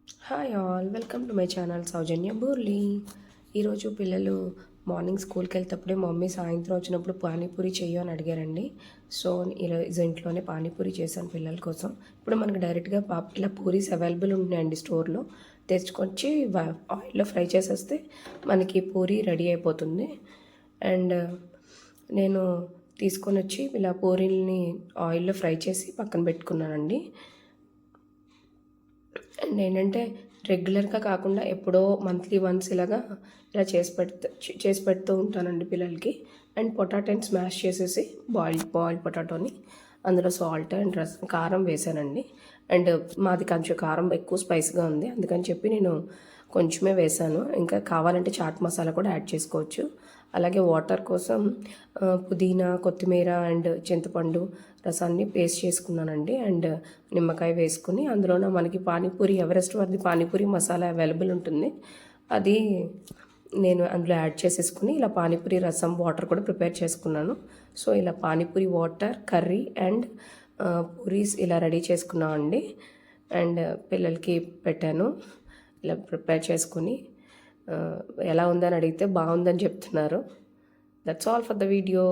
Hi all, welcome to my channel Sowjanya Boorli. ఈరోజు పిల్లలు morning స్కూల్కి వెళ్తేప్పుడే మమ్మీ సాయంత్రం వచ్చినప్పుడు పానీపూరి చెయ్యు అని అడిగారండి. సో ఈరోజు ఇంట్లోనే పానీపూరి చేశాను పిల్లల కోసం. ఇప్పుడు మనకు డైరెక్ట్గా ఇలా పూరీస్ అవైలబుల్ ఉన్నాయండి స్టోర్లో. తెచ్చుకొచ్చి ఆయిల్లో ఫ్రై చేసేస్తే మనకి పూరి రెడీ అయిపోతుంది. అండ్ నేను తీసుకొని వచ్చి ఇలా పూరీల్ని ఆయిల్లో ఫ్రై చేసి పక్కన పెట్టుకున్నానండి. అండ్ ఏంటంటే రెగ్యులర్గా కాకుండా ఎప్పుడో మంత్లీ వన్స్ ఇలా చేసి పెడుతూ ఉంటానండి పిల్లలకి. అండ్ పొటాటోని స్మాష్ చేసేసి బాయిల్డ్ పొటాటోని అందులో సాల్ట్ అండ్ కారం వేసానండి. అండ్ మాది కొంచెం కారం ఎక్కువ స్పైస్గా ఉంది, అందుకని చెప్పి నేను కొంచెమే వేసాను. ఇంకా కావాలంటే చాట్ మసాలా కూడా యాడ్ చేసుకోవచ్చు. అలాగే వాటర్ కోసం పుదీనా, కొత్తిమీర అండ్ చింతపండు రసాన్ని పేస్ట్ చేసుకున్నానండి. అండ్ నిమ్మకాయ వేసుకుని అందులోన మనకి పానీపూరి ఎవరెస్ట్ వారిది పానీపూరి మసాలా అవైలబుల్ ఉంటుంది, అది నేను అందులో యాడ్ చేసేసుకుని ఇలా పానీపూరి రసం వాటర్ కూడా ప్రిపేర్ చేసుకున్నాను. సో ఇలా panipuri water, curry and puris ఇలా రెడీ చేసుకున్నామండి. అండ్ పిల్లలకి పెట్టాను ఇలా ప్రిపేర్ చేసుకుని. ఎలా ఉందని అడిగితే బాగుందని చెప్తున్నారు. That's all for the video.